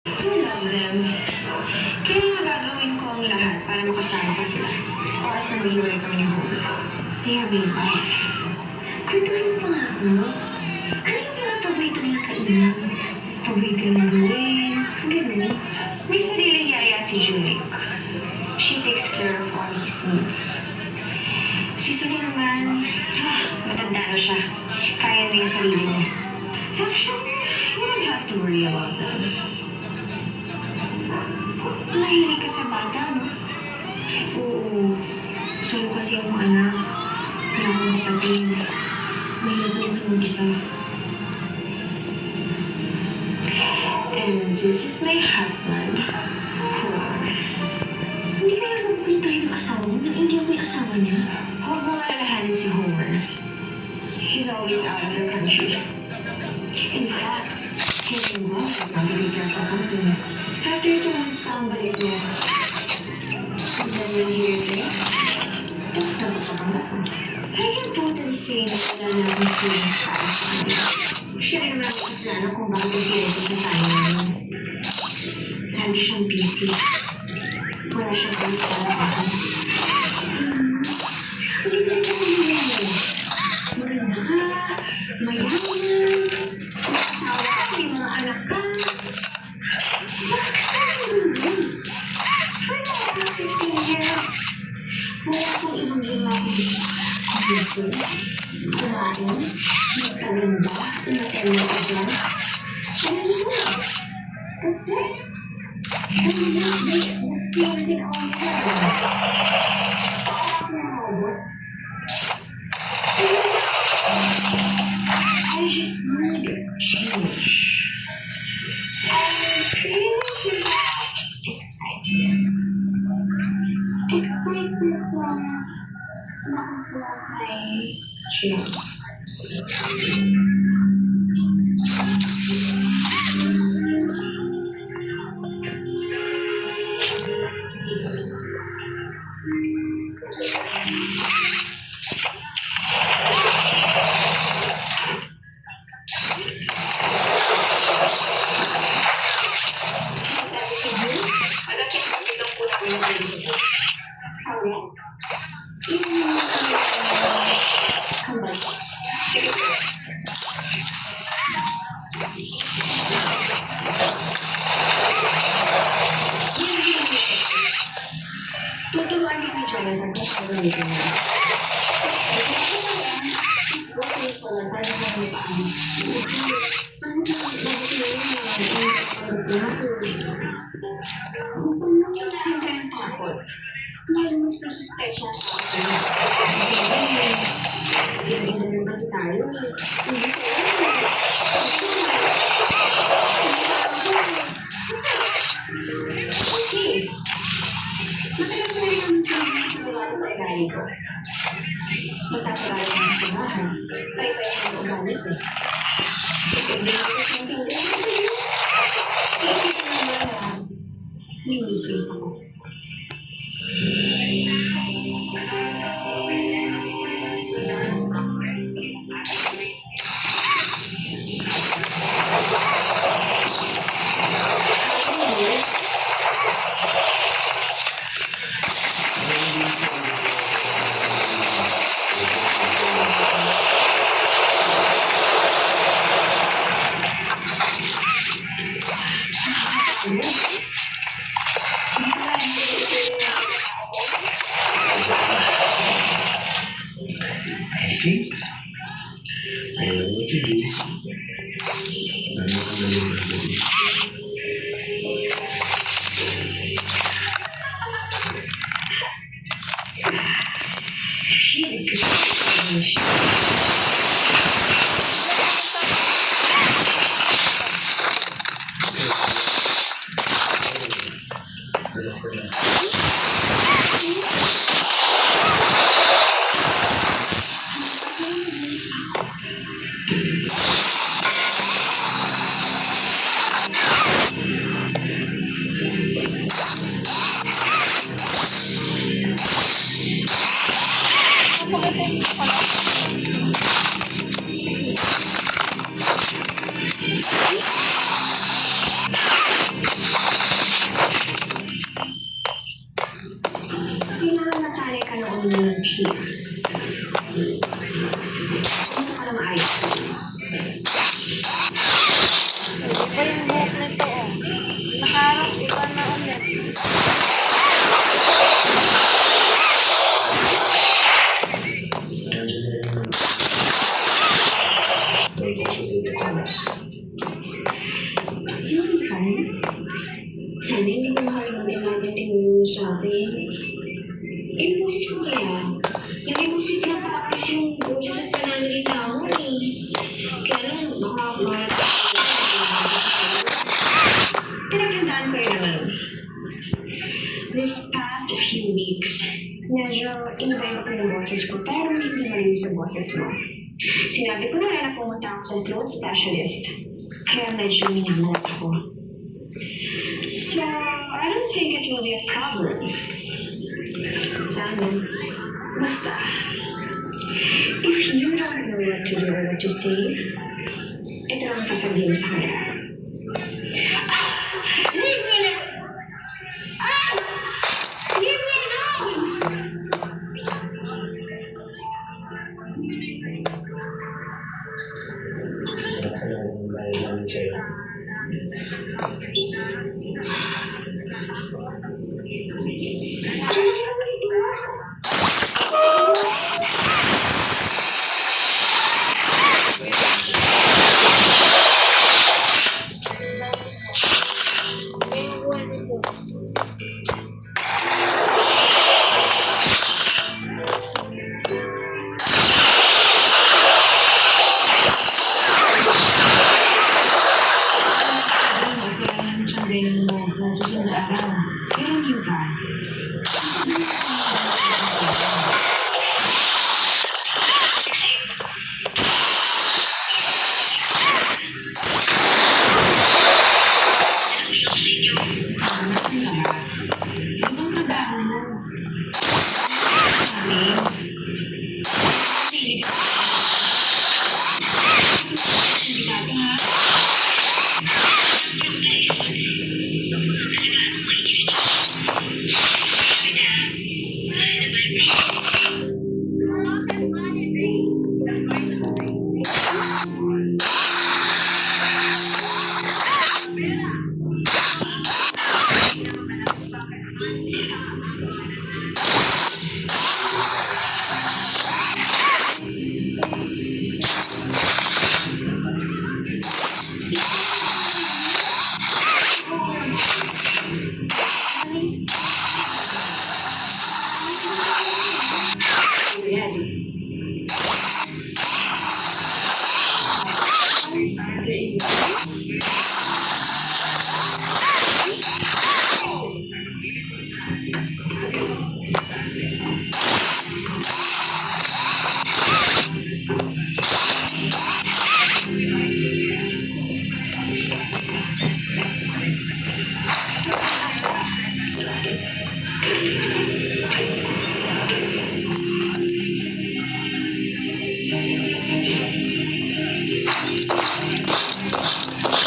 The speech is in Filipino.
I love them. Kaya nga gagawin ko ang lahat para makasama ko sila. Oras na maghiwalay kami ng home. They have been life. Kwentuhin pa nga ako. Ano yung mga paborito nila kainan? Paborito ng gawin? Ganun. May sariling yaya si Julie. She takes care of all his needs. Si Sunny naman, matanda na siya. Kaya na yung sarili niya. Actually, you don't have to worry about them. Mahilig ka sa bata, no? Oo. Gusto ko kasi yung anak. Wala akong kapatid. Mahirap din ako mag-isa. And this is my husband. Hindi ka lang magpuntahin ng asawa mo nang hindi ako yung asawa niya. Huwag mo alalahanin si Homer. He's always out of the country. In fact, he's involved with Navigator for company. After 2 months pa ang balik niya. And then when he returns, tapos na magkakama ko. I can totally say na wala na akong feelings para sa kanya. Siya rin naman ang kasalanan kung bakit ko siya ito sa tayo namin. Lagi siyang busy. Wala siyang time para sa akin. Hindi ka rin ako nilay. Maganda ka, mayaman, asawa ka, may mga anak ka. Wala ka 15 years. Wala akong ibang ginawa ko. Gusto, kumain, magkaganda, umatay mo ka dyan. Alam mo na. That's it. Ano na, may nasiritin ako niya. I just need change. I'm feeling excitement. Excitement na nakakuha kay Jim. Tuturuan din ni Jonathan kung saan gamitin niya. Mas okay sa lang para makalitaan. Ano na mabuti na yung mga hindi kayong takot. Lalo mo sususpect siya sa akin. Hindi naman kasi tayo. Hindi okay. Matagal ko rin ang sinagawa sa ugali ko. Magtatagal ko sa bahay. Pare-pare sa ugali ko. Hindi ako sa hindi. Isip ko naman na may misis ako. I think I know what to do. Ano ka na yung gagawin? She's a good fish. fine. Sana hindi ko makalimutan namin tinulong mo sa akin. Yung boses mo kaya, lagi mo si pinapakakas yung boses at pananalita mo eh. Kaya lang, baka malat ka. Pinaghandaan ko yun naman. This past few weeks, medyo inubayo ko yung boses ko pero hindi malinis ang boses mo. Sinabi ko na rin na pumunta ako sa throat specialist. Kaya medyo minamalat ako. So, I don't think it will be a problem. Sana. Basta. If you don't know what to do or what to say, ito lang ang sasabihin mo sa kanya. Leave me alone! Leave me alone! Anong dahil namin sa'yo? Sunday mo sa susunod na araw. Pero hindi ka. Ibang trabaho mo. Ready?